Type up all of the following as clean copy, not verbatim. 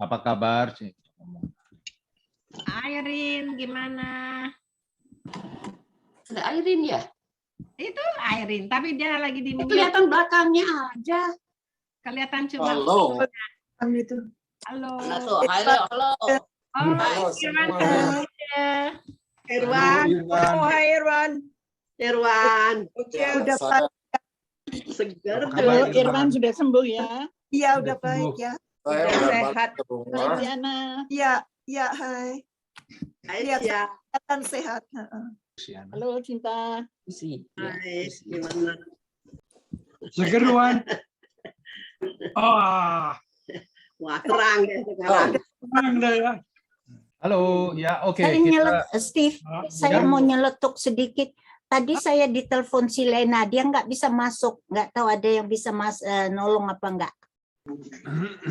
Apa kabar? Airin, gimana? Ada Airin ya? Itu Airin, tapi dia lagi di mute. Kelihatan belakangnya aja. Kelihatan cuma. Halo. Halo. Halo. Oh, Irwan. Irwan. Oh, hai Irwan. Irwan. Udah Saya- Segar. Halo, Irwan sudah sembuh ya. Iya, udah baik ya. Saya Udah udah sehat. balik ke rumah. Diana. Iya, iya, hai. Iya, Ya. kelihatan sehat. Halo Cinta. Hai, gimana? Segeruan. Oh, Wah, terang ya sekarang. tenang dah ya. Halo, ya oke. Saya Steve, Ah, saya ya. mau nyeletuk sedikit. Tadi saya ditelepon si Lena, dia nggak bisa masuk, nggak tahu ada yang bisa nolong apa nggak.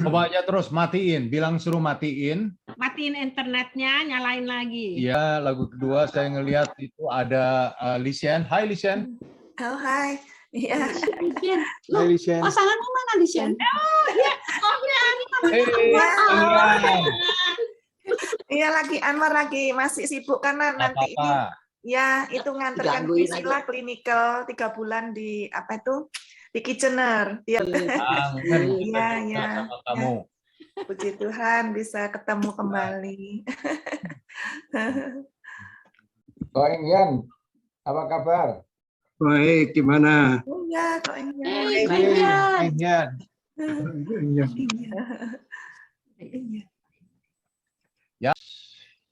Coba aja terus matiin, bilang suruh matiin. Matiin internetnya, nyalain lagi. Ya, lagu kedua saya ngelihat itu ada Lisian. Hai Lisian. Oh, hai. Iya. Lisian. Hai Loh, Lisian. pasanganmu mana Lisian? Iya, lagi Anwar lagi masih sibuk karena nanti ini Apa-apa. ya itu nganterkan Digangguin Priscilla clinical 3 bulan di apa itu? Di Kitchener. Iya. Kangen Iya, iya. sama kamu. Puji Tuhan bisa ketemu kembali. Kok Ingyan, apa kabar? Baik, gimana? Oh ya, kok ini. Ingyan.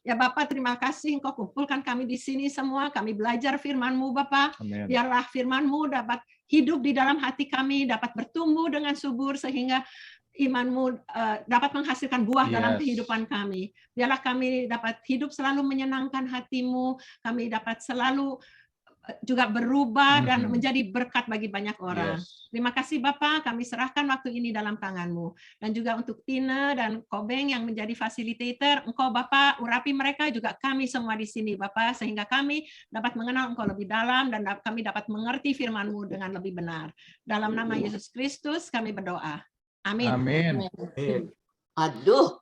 Ya Bapak, terima kasih Engkau kumpulkan kami di sini semua. Kami belajar firman-Mu Bapak. Amin. Biarlah firman-Mu dapat hidup di dalam hati kami, dapat bertumbuh dengan subur sehingga iman-Mu dapat menghasilkan buah dalam Yes. kehidupan kami. Biarlah kami dapat hidup selalu menyenangkan hati-Mu, kami dapat selalu juga berubah dan menjadi berkat bagi banyak orang. Yes. Terima kasih Bapak, kami serahkan waktu ini dalam tangan-Mu. Dan juga untuk Tina dan Kobeng yang menjadi fasilitator, Engkau Bapak urapi mereka, juga kami semua di sini Bapak, sehingga kami dapat mengenal Engkau lebih dalam dan kami dapat mengerti firman-Mu dengan lebih benar. Dalam nama Yesus Kristus kami berdoa. Amin. Amin. Aduh,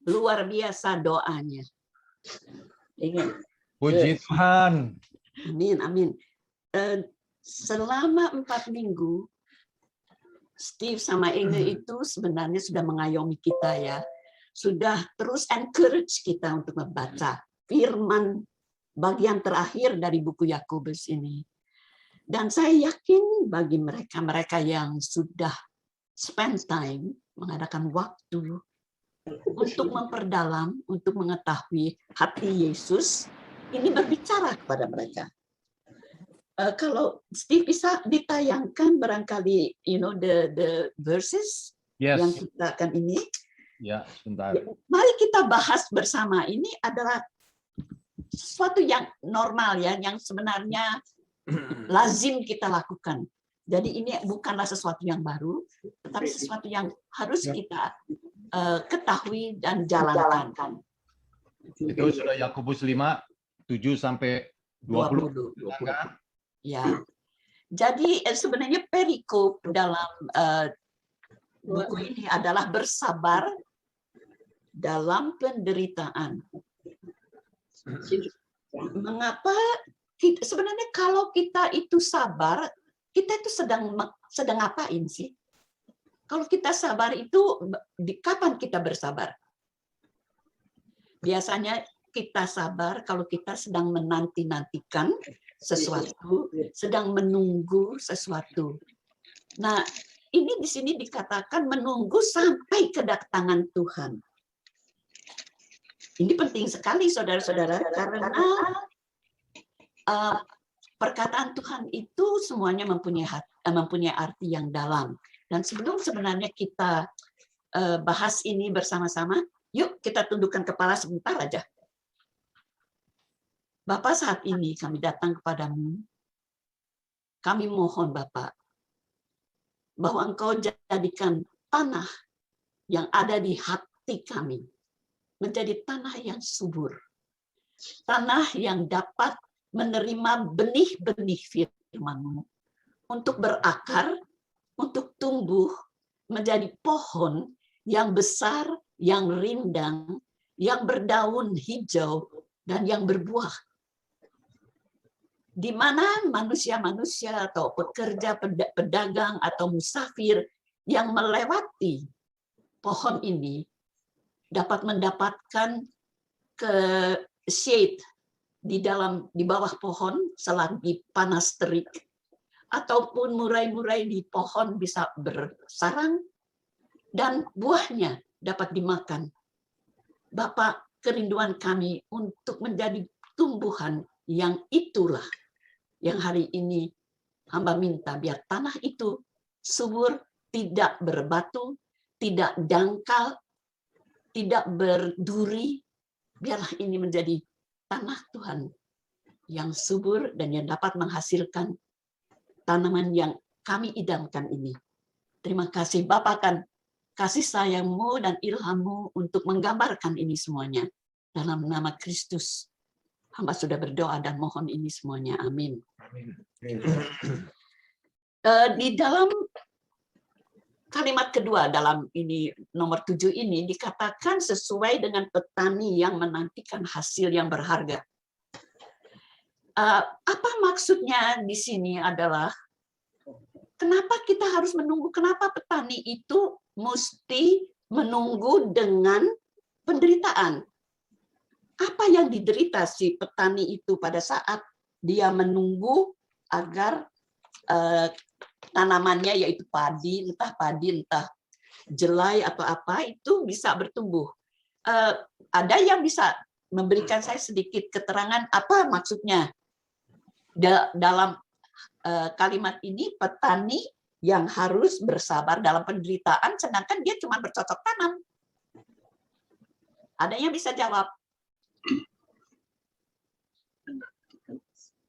luar biasa doanya. Ingin. Puji Tuhan. Amin, amin. Selama 4 minggu, Steve sama Inge itu sebenarnya sudah mengayomi kita ya. Sudah terus encourage kita untuk membaca firman bagian terakhir dari buku Yakobus ini. Dan saya yakin bagi mereka yang sudah spend time, mengadakan waktu untuk memperdalam, untuk mengetahui hati Yesus, ini berbicara kepada mereka. Kalau Steve bisa ditayangkan barangkali, the verses yang Yes. kita akan ini. Ya, sebentar. Mari kita bahas bersama. Ini adalah sesuatu yang normal ya, yang sebenarnya lazim kita lakukan. Jadi ini bukanlah sesuatu yang baru, tetapi sesuatu yang harus kita ketahui dan jalankan. Itu sudah Yakobus 5, 7 sampai 20. 20. Kan? Ya. Jadi sebenarnya perikop dalam buku ini adalah bersabar dalam penderitaan. Mengapa sebenarnya kalau kita itu sabar, kita itu sedang ngapain sih? Kalau kita sabar itu kapan kita bersabar? Biasanya kita sabar kalau kita sedang menanti-nantikan sesuatu, sedang menunggu sesuatu. Nah, ini di sini dikatakan menunggu sampai kedatangan Tuhan. Ini penting sekali, saudara-saudara, karena perkataan Tuhan itu semuanya mempunyai arti yang dalam. Dan sebelum sebenarnya kita bahas ini bersama-sama, yuk kita tundukkan kepala sebentar aja. Bapak, saat ini kami datang kepadamu. Kami mohon Bapak, bahwa Engkau jadikan tanah yang ada di hati kami menjadi tanah yang subur. Tanah yang dapat menerima benih-benih firman-Mu untuk berakar, untuk tumbuh menjadi pohon yang besar yang rindang, yang berdaun hijau, dan yang berbuah. Di mana manusia-manusia atau pekerja, pedagang atau musafir yang melewati pohon ini dapat mendapatkan ke shade di bawah pohon selagi panas terik, ataupun murai-murai di pohon bisa bersarang dan buahnya dapat dimakan. Bapak, kerinduan kami untuk menjadi tumbuhan yang itulah yang hari ini hamba minta biar tanah itu subur, tidak berbatu, tidak dangkal, tidak berduri. Biarlah ini menjadi tanah Tuhan yang subur dan yang dapat menghasilkan tanaman yang kami idamkan ini. Terima kasih Bapak, kan kasih sayang-Mu dan ilham-Mu untuk menggambarkan ini semuanya. Dalam nama Kristus, hamba sudah berdoa dan mohon ini semuanya. Amin. Di dalam kalimat kedua dalam ini nomor 7 ini dikatakan sesuai dengan petani yang menantikan hasil yang berharga. Apa maksudnya di sini adalah kenapa kita harus menunggu? Kenapa petani itu mesti menunggu dengan penderitaan? Apa yang diderita si petani itu pada saat dia menunggu agar tanamannya, yaitu padi, entah jelai atau apa, itu bisa bertumbuh. Ada yang bisa memberikan saya sedikit keterangan apa maksudnya dalam kalimat ini, petani yang harus bersabar dalam penderitaan, sedangkan dia cuma bercocok tanam. Ada yang bisa jawab?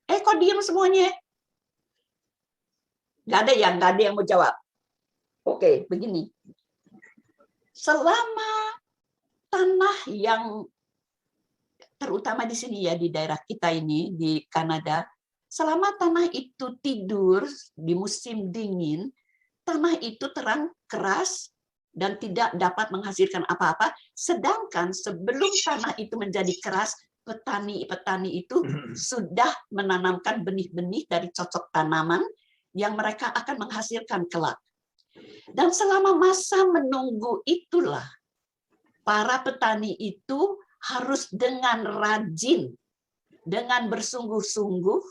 Kok diam semuanya? Nggak ada yang mau jawab. Oke, begini. Selama tanah yang terutama di sini ya, di daerah kita ini di Kanada, selama tanah itu tidur di musim dingin, tanah itu terang keras dan tidak dapat menghasilkan apa-apa. Sedangkan sebelum tanah itu menjadi keras, petani itu sudah menanamkan benih-benih dari cocok tanaman yang mereka akan menghasilkan kelak. Dan selama masa menunggu itulah, para petani itu harus dengan rajin, dengan bersungguh-sungguh,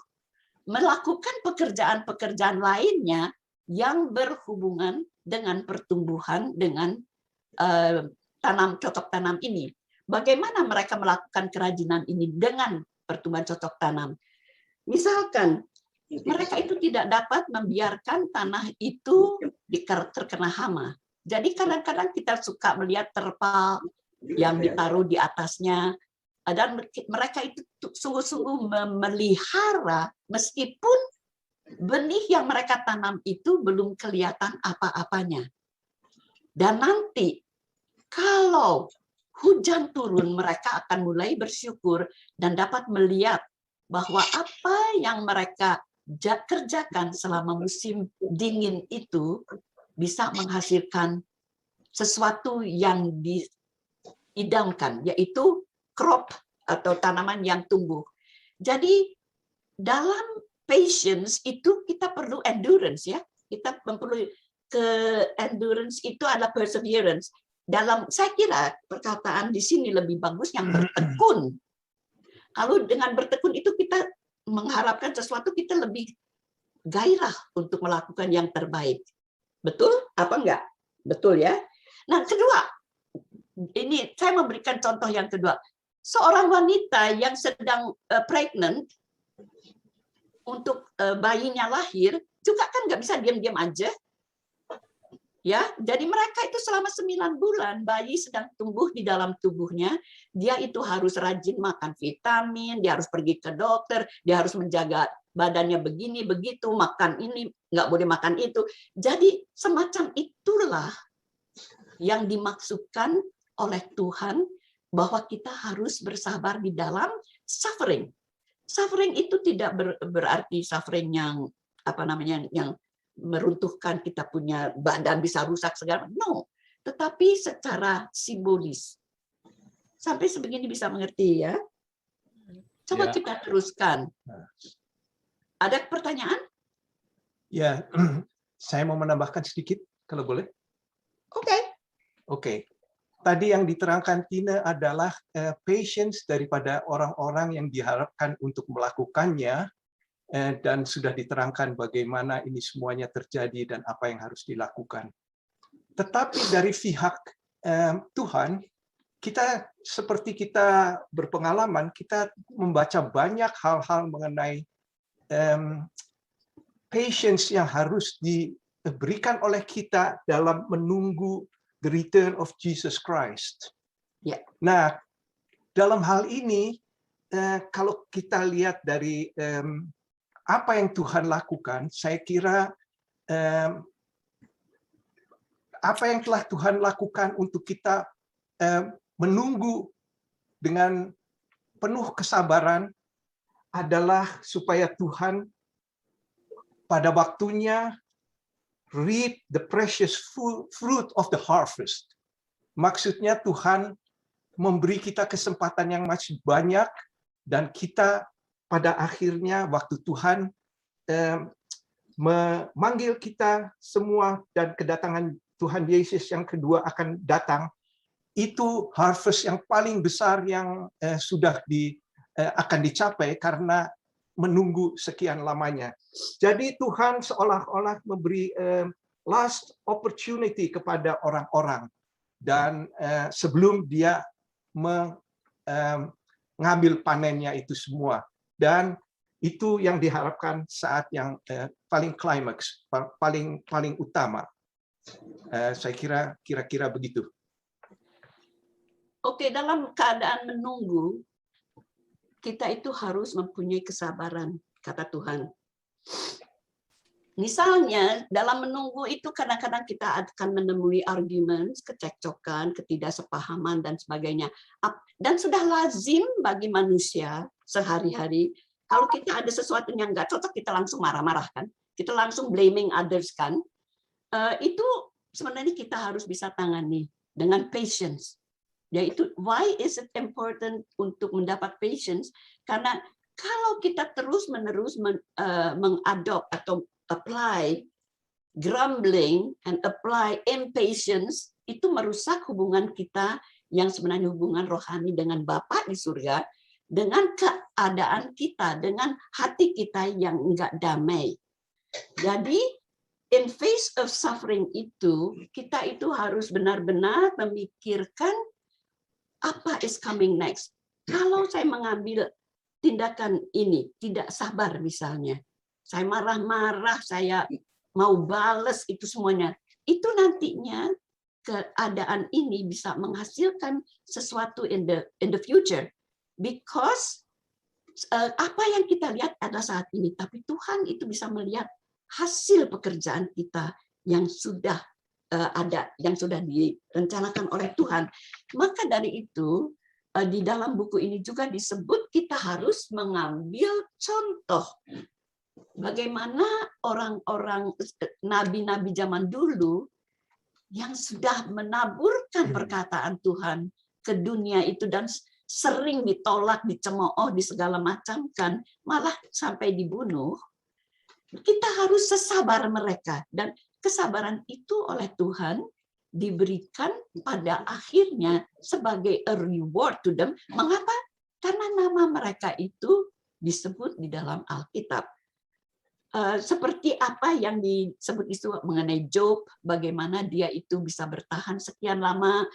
melakukan pekerjaan-pekerjaan lainnya yang berhubungan dengan pertumbuhan, dengan cocok tanam ini. Bagaimana mereka melakukan kerajinan ini dengan pertumbuhan cocok tanam? Misalkan, mereka itu tidak dapat membiarkan tanah itu terkena hama. Jadi kadang-kadang kita suka melihat terpal yang ditaruh di atasnya, dan mereka itu sungguh-sungguh memelihara meskipun benih yang mereka tanam itu belum kelihatan apa-apanya. Dan nanti kalau hujan turun, mereka akan mulai bersyukur dan dapat melihat bahwa apa yang mereka kerjakan selama musim dingin itu bisa menghasilkan sesuatu yang diidamkan, yaitu crop atau tanaman yang tumbuh. Jadi dalam patience itu kita perlu endurance ya. Kita perlu endurance itu adalah perseverance. Saya kira perkataan di sini lebih bagus yang bertekun. Kalau dengan bertekun itu kita mengharapkan sesuatu, kita lebih gairah untuk melakukan yang terbaik. Betul apa enggak? Betul ya. Nah, kedua, ini saya memberikan contoh yang kedua. Seorang wanita yang sedang pregnant, untuk bayinya lahir, juga kan nggak bisa diam-diam aja. Ya, jadi mereka itu selama 9 bulan bayi sedang tumbuh di dalam tubuhnya, dia itu harus rajin makan vitamin, dia harus pergi ke dokter, dia harus menjaga badannya begini begitu, makan ini, nggak boleh makan itu. Jadi semacam itulah yang dimaksudkan oleh Tuhan bahwa kita harus bersabar di dalam suffering. Suffering itu tidak berarti suffering yang yang meruntuhkan kita punya badan bisa rusak segala. No, tetapi secara simbolis. Sampai sebegini bisa mengerti ya? Coba Ya. kita teruskan. Ada pertanyaan? Ya, saya mau menambahkan sedikit, kalau boleh. Oke. Tadi yang diterangkan Tina adalah patience daripada orang-orang yang diharapkan untuk melakukannya, dan sudah diterangkan bagaimana ini semuanya terjadi dan apa yang harus dilakukan. Tetapi dari pihak Tuhan, kita seperti kita berpengalaman, kita membaca banyak hal-hal mengenai patience yang harus diberikan oleh kita dalam menunggu the return of Jesus Christ. Ya. Nah, dalam hal ini, kalau kita lihat dari apa yang Tuhan lakukan, saya kira apa yang telah Tuhan lakukan untuk kita menunggu dengan penuh kesabaran adalah supaya Tuhan pada waktunya reap the precious fruit of the harvest. Maksudnya Tuhan memberi kita kesempatan yang masih banyak, dan kita pada akhirnya waktu Tuhan memanggil kita semua dan kedatangan Tuhan Yesus yang kedua akan datang, itu harvest yang paling besar yang sudah akan dicapai karena menunggu sekian lamanya. Jadi Tuhan seolah-olah memberi last opportunity kepada orang-orang, dan sebelum dia mengambil panennya itu semua. Dan itu yang diharapkan saat yang paling klimaks, paling utama. Saya kira-kira begitu. Oke, dalam keadaan menunggu, kita itu harus mempunyai kesabaran, kata Tuhan. Misalnya, dalam menunggu itu kadang-kadang kita akan menemui argumen, kecekcokan, ketidaksepahaman, dan sebagainya. Dan sudah lazim bagi manusia sehari-hari, kalau kita ada sesuatu yang nggak cocok, kita langsung marah-marah kan? Kita langsung blaming others kan? Itu sebenarnya kita harus bisa tangani dengan patience. Yaitu why is it important untuk mendapat patience? Karena kalau kita terus-menerus mengadop atau apply grumbling and apply impatience, itu merusak hubungan kita yang sebenarnya hubungan rohani dengan Bapa di surga, dengan keadaan kita, dengan hati kita yang enggak damai. Jadi in face of suffering itu, kita itu harus benar-benar memikirkan apa is coming next. Kalau saya mengambil tindakan ini, tidak sabar misalnya, saya marah-marah, saya mau balas itu semuanya, itu nantinya keadaan ini bisa menghasilkan sesuatu in the future, because apa yang kita lihat adalah saat ini, tapi Tuhan itu bisa melihat hasil pekerjaan kita yang sudah ada, yang sudah direncanakan oleh Tuhan. Maka dari itu, di dalam buku ini juga disebut kita harus mengambil contoh bagaimana orang-orang nabi-nabi zaman dulu yang sudah menaburkan perkataan Tuhan ke dunia itu, dan sering ditolak, dicemooh, di segala macam kan, malah sampai dibunuh. Kita harus sesabar mereka, dan kesabaran itu oleh Tuhan diberikan pada akhirnya sebagai a reward to them. Mengapa? Karena nama mereka itu disebut di dalam Alkitab. Seperti apa yang disebut itu mengenai Job, bagaimana dia itu bisa bertahan sekian lama,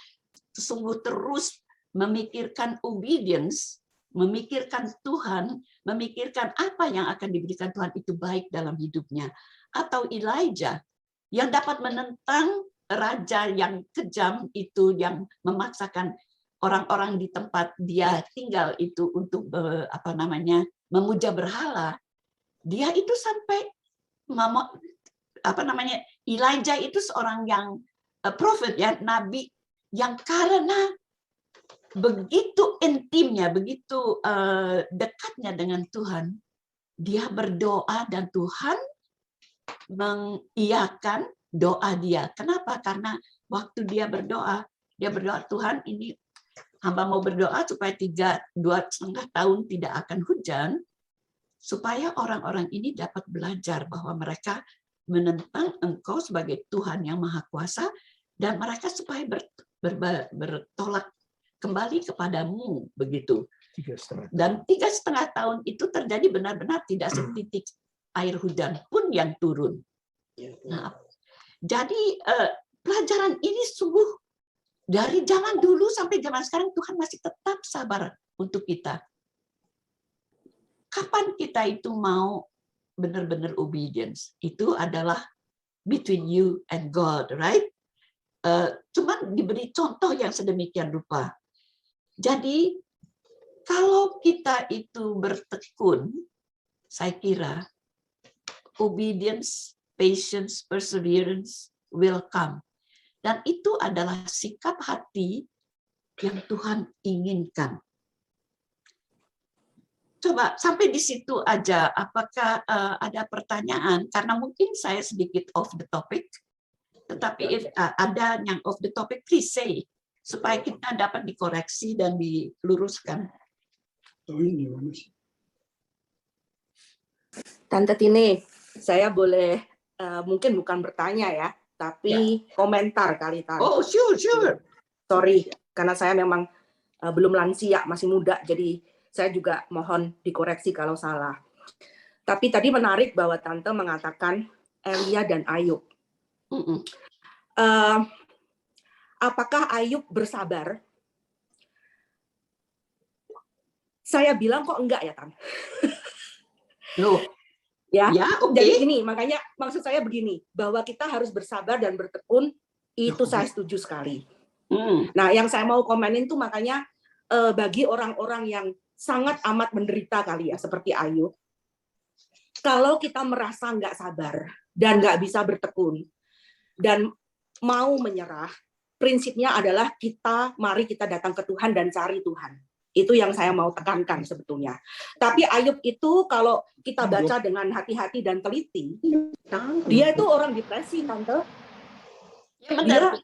sungguh terus memikirkan obedience, memikirkan Tuhan, memikirkan apa yang akan diberikan Tuhan itu baik dalam hidupnya. Atau Elijah, yang dapat menentang raja yang kejam itu, yang memaksakan orang-orang di tempat dia tinggal itu untuk memuja berhala. Dia itu sampai Elijah itu seorang yang prophet ya, nabi, yang karena begitu intimnya, begitu dekatnya dengan Tuhan, dia berdoa dan Tuhan mengiyakan, doa dia. Kenapa? Karena waktu dia berdoa Tuhan, ini hamba mau berdoa supaya 2,5 tahun tidak akan hujan, supaya orang-orang ini dapat belajar bahwa mereka menentang Engkau sebagai Tuhan yang Maha Kuasa, dan mereka supaya bertolak kembali kepadamu, begitu. Dan 3,5 tahun itu terjadi benar-benar tidak setitik air hujan pun yang turun. Nah, jadi pelajaran ini sungguh dari zaman dulu sampai zaman sekarang Tuhan masih tetap sabar untuk kita. Kapan kita itu mau benar-benar obedience? Itu adalah between you and God, right? Cuman diberi contoh yang sedemikian rupa. Jadi kalau kita itu bertekun, saya kira obedience, patience, perseverance will come. Dan itu adalah sikap hati yang Tuhan inginkan. Coba sampai di situ aja. Apakah ada pertanyaan? Karena mungkin saya sedikit off the topic. Tetapi if ada yang off the topic, please say. Supaya kita dapat dikoreksi dan diluruskan. Tante Tini, saya boleh mungkin bukan bertanya ya, tapi komentar kali Tante. Oh, sure. Sorry, karena saya memang belum lansia, masih muda, jadi saya juga mohon dikoreksi kalau salah. Tapi tadi menarik bahwa Tante mengatakan Elia dan Ayub. Apakah Ayub bersabar? Saya bilang kok enggak ya, Tante. Loh. Ya, okay. Jadi gini, makanya maksud saya begini, bahwa kita harus bersabar dan bertekun, itu saya setuju sekali. Nah, yang saya mau komenin tuh makanya bagi orang-orang yang sangat amat menderita kali ya, seperti Ayub, kalau kita merasa nggak sabar dan nggak bisa bertekun dan mau menyerah, prinsipnya adalah mari kita datang ke Tuhan dan cari Tuhan. Itu yang saya mau tekankan sebetulnya. Tapi Ayub itu kalau kita baca dengan hati-hati dan teliti, dia itu orang depresi, Tante.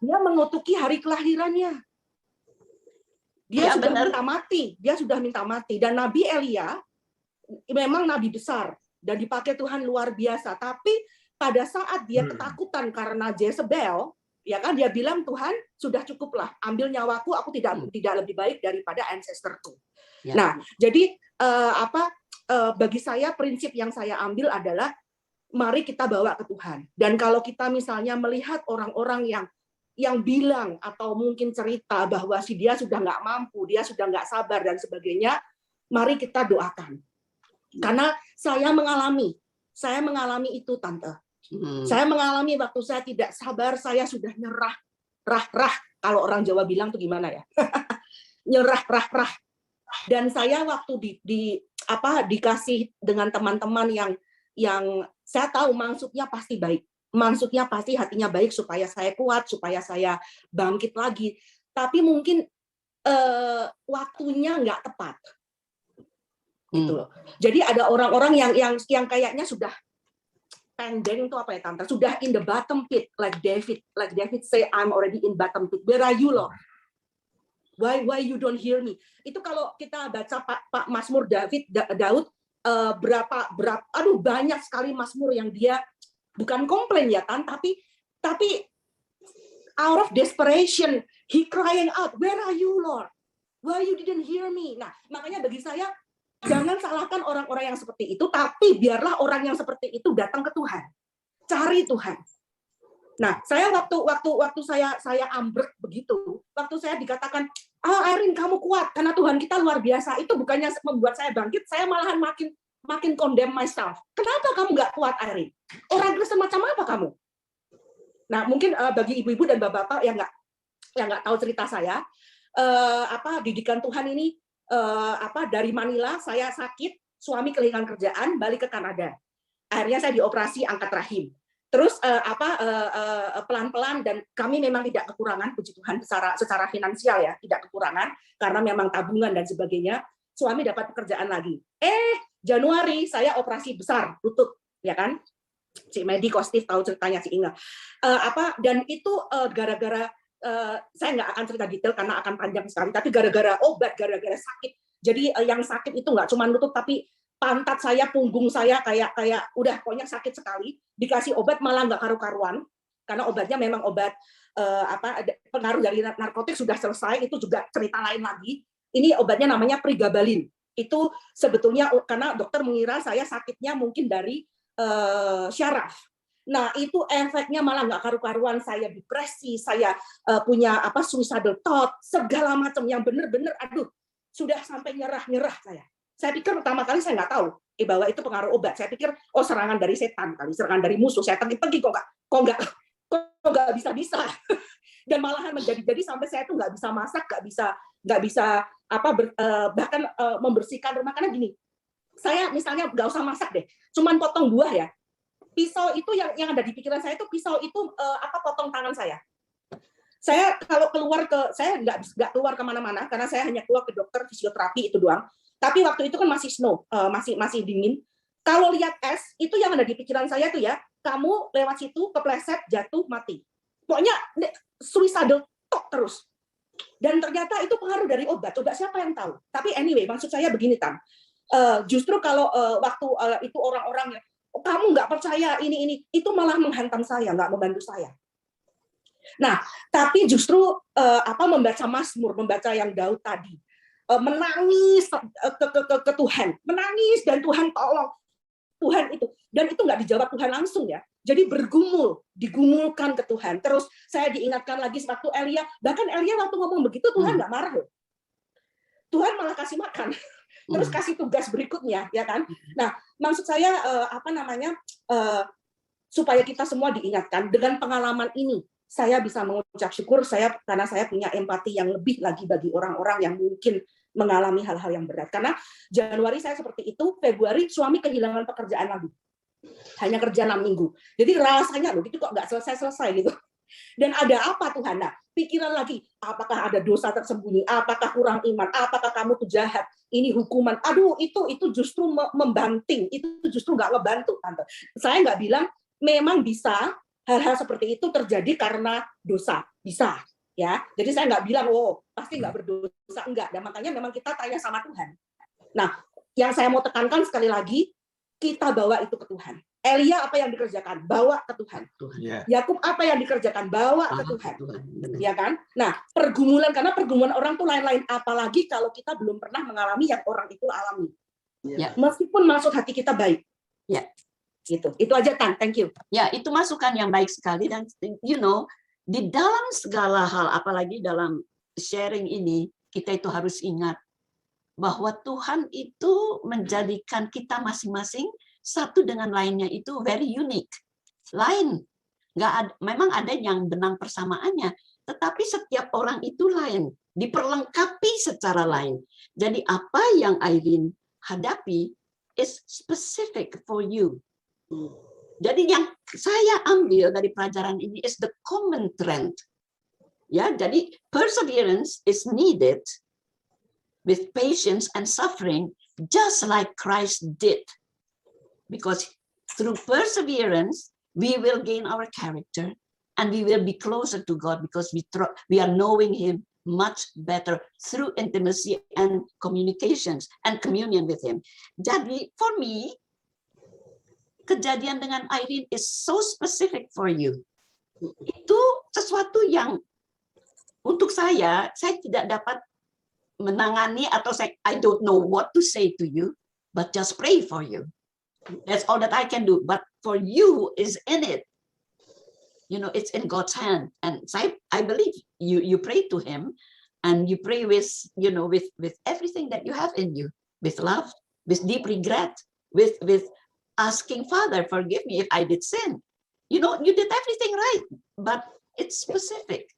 Dia mengutuki hari kelahirannya. Dia sudah minta mati. Dan Nabi Elia memang nabi besar dan dipakai Tuhan luar biasa. Tapi pada saat dia ketakutan karena Jezebel, ya kan, dia bilang, Tuhan sudah cukuplah, ambil nyawaku, aku tidak lebih baik daripada ancestorku. Ya. Nah, jadi bagi saya prinsip yang saya ambil adalah mari kita bawa ke Tuhan. Dan kalau kita misalnya melihat orang-orang yang bilang atau mungkin cerita bahwa dia sudah nggak mampu, dia sudah nggak sabar dan sebagainya, mari kita doakan. Karena saya mengalami itu, Tante. Saya mengalami waktu saya tidak sabar, saya sudah nyerah, kalau orang Jawa bilang tuh gimana ya? Nyerah, Dan saya waktu dikasih dengan teman-teman yang saya tahu maksudnya pasti baik. Maksudnya pasti hatinya baik supaya saya kuat, supaya saya bangkit lagi. Tapi mungkin waktunya nggak tepat. Gitu loh. Jadi ada orang-orang yang kayaknya sudah pending itu apa ya, Tante? Sudah in the bottom pit, like David say, I'm already in bottom pit. Where are you, Lord? Why you don't hear me? Itu kalau kita baca Pak Mazmur Daud, banyak sekali Mazmur yang dia bukan komplain ya kan, tapi out of desperation, he crying out, where are you, Lord? Why you didn't hear me? Nah, makanya bagi saya, jangan salahkan orang-orang yang seperti itu, tapi biarlah orang yang seperti itu datang ke Tuhan, cari Tuhan. Nah, saya waktu saya ambruk begitu, waktu saya dikatakan, Irene kamu kuat karena Tuhan kita luar biasa, itu bukannya membuat saya bangkit, saya malahan makin condemn myself. Kenapa kamu nggak kuat, Irene? Orang Kristen macam apa kamu? Nah, mungkin bagi ibu-ibu dan bapak-bapak yang nggak tahu cerita saya, didikan Tuhan ini. Dari Manila saya sakit, suami kehilangan kerjaan, balik ke Kanada. Akhirnya saya dioperasi angkat rahim. Terus pelan-pelan, dan kami memang tidak kekurangan, puji Tuhan, secara finansial ya, tidak kekurangan karena memang tabungan dan sebagainya. Suami dapat pekerjaan lagi. Januari saya operasi besar lutut, ya kan? si Mediko Steve tahu ceritanya si Inga. Dan itu gara-gara saya nggak akan cerita detail karena akan panjang sekali, tapi gara-gara obat, gara-gara sakit. Jadi yang sakit itu nggak cuma lutut, tapi pantat saya, punggung saya kayak udah pokoknya sakit sekali. Dikasih obat malah nggak karu-karuan, karena obatnya memang obat pengaruh dari narkotik sudah selesai, itu juga cerita lain lagi. Ini obatnya namanya Pregabalin. Itu sebetulnya karena dokter mengira saya sakitnya mungkin dari syaraf. Nah, itu efeknya malah nggak karu-karuan, saya depresi, saya punya suicidal thought, segala macam yang bener-bener, aduh, sudah sampai nyerah saya. Saya pikir pertama kali saya nggak tahu bahwa itu pengaruh obat. Saya pikir serangan dari setan kali, serangan dari musuh. Saya pergi kok nggak bisa. Dan malahan menjadi sampai saya tuh nggak bisa masak, nggak bisa bahkan membersihkan rumah, karena gini. Saya misalnya nggak usah masak deh, cuman potong buah ya. Pisau itu yang ada di pikiran saya itu pisau itu potong tangan saya. Saya kalau saya nggak keluar kemana-mana karena saya hanya keluar ke dokter fisioterapi itu doang. Tapi waktu itu kan masih snow, masih dingin. Kalau lihat es itu yang ada di pikiran saya tuh ya, kamu lewat situ kepleset jatuh mati. Pokoknya suicidal talk terus. Dan ternyata itu pengaruh dari obat. Obat siapa yang tahu? Tapi anyway, maksud saya begini Tan. Justru kalau waktu itu orang-orang yang kamu nggak percaya ini itu malah menghantam saya, nggak membantu saya. Nah, tapi justru membaca Mazmur, membaca yang Daud tadi, menangis ke Tuhan, menangis dan Tuhan tolong, Tuhan itu, dan itu nggak dijawab Tuhan langsung ya. Jadi digumulkan ke Tuhan. Terus saya diingatkan lagi waktu Elia, bahkan Elia waktu ngomong begitu Tuhan nggak marah loh. Tuhan malah kasih makan. Terus kasih tugas berikutnya, ya kan? Nah, maksud saya supaya kita semua diingatkan dengan pengalaman ini, saya bisa mengucap syukur karena saya punya empati yang lebih lagi bagi orang-orang yang mungkin mengalami hal-hal yang berat. Karena Januari saya seperti itu, Februari suami kehilangan pekerjaan lagi, hanya kerja 6 minggu. Jadi rasanya loh, itu kok nggak selesai gitu. Dan ada apa Tuhan? Nah, pikiran lagi, apakah ada dosa tersembunyi? Apakah kurang iman? Apakah kamu tuh jahat? Ini hukuman. Aduh, itu justru membanting. Itu justru nggak ngebantu, Tante. Saya nggak bilang memang bisa hal-hal seperti itu terjadi karena dosa. Bisa, ya. Jadi saya nggak bilang, pasti nggak berdosa. Enggak. Dan makanya memang kita tanya sama Tuhan. Nah, yang saya mau tekankan sekali lagi, kita bawa itu ke Tuhan. Elia apa yang dikerjakan? Bawa ke Tuhan. Yakub apa yang dikerjakan? Bawa ke Tuhan. Ya kan? Nah, karena pergumulan orang tuh lain-lain. Apalagi kalau kita belum pernah mengalami yang orang itu alami. Ya. Meskipun maksud hati kita baik. Ya. Gitu. Itu aja Tan. Thank you. Ya, itu masukan yang baik sekali. Dan di dalam segala hal, apalagi dalam sharing ini, kita itu harus ingat bahwa Tuhan itu menjadikan kita masing-masing satu dengan lainnya itu very unique, lain. Memang ada yang benang persamaannya, tetapi setiap orang itu lain, diperlengkapi secara lain. Jadi apa yang Irene hadapi is specific for you. Jadi yang saya ambil dari pelajaran ini is the common trend. Ya, jadi perseverance is needed with patience and suffering, just like Christ did. Because through perseverance, we will gain our character and we will be closer to God because we are knowing Him much better through intimacy and communications and communion with Him. Jadi, for me, kejadian dengan Irene is so specific for you. Itu sesuatu yang untuk saya tidak dapat menangani atau I don't know what to say to you, but just pray for you. That's all that I can do. But for you who is in it, it's in God's hand. And I believe you pray to Him, and you pray with everything that you have in you, with love, with deep regret, with asking Father, forgive me if I did sin. You did everything right, but it's specific.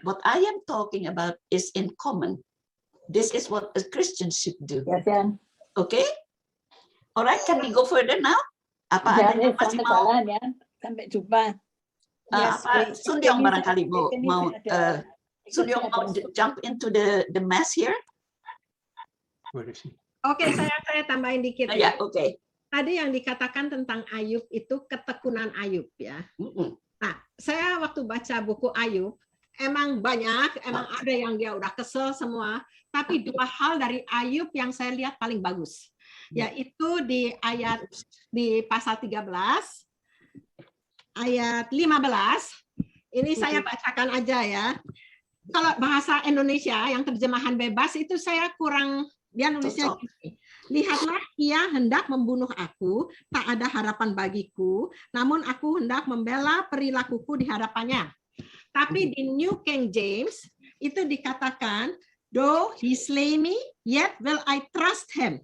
What I am talking about is in common. This is what a Christian should do. Ya, Dan. Okay? Alright, can we go further now? Apa ada yang masih mau? Ya. Sampai jumpa. Sundiong barangkali mau Sundiong mau jump into the mess here. Oke, saya tambahin dikit. Ya, oke. tadi yang dikatakan tentang Ayub itu ketekunan Ayub ya. Nah, saya waktu baca buku Ayub, emang banyak, emang ada yang dia udah kesel semua, tapi dua hal dari Ayub yang saya lihat paling bagus, yaitu di pasal 13, ayat 15. Ini saya bacakan aja ya. Kalau bahasa Indonesia yang terjemahan bebas itu saya kurang, dia nulisnya gini. Lihatlah, ia hendak membunuh aku, tak ada harapan bagiku, namun aku hendak membela perilakuku di hadapannya. Tapi di New King James itu dikatakan, though he slay me, yet will I trust him.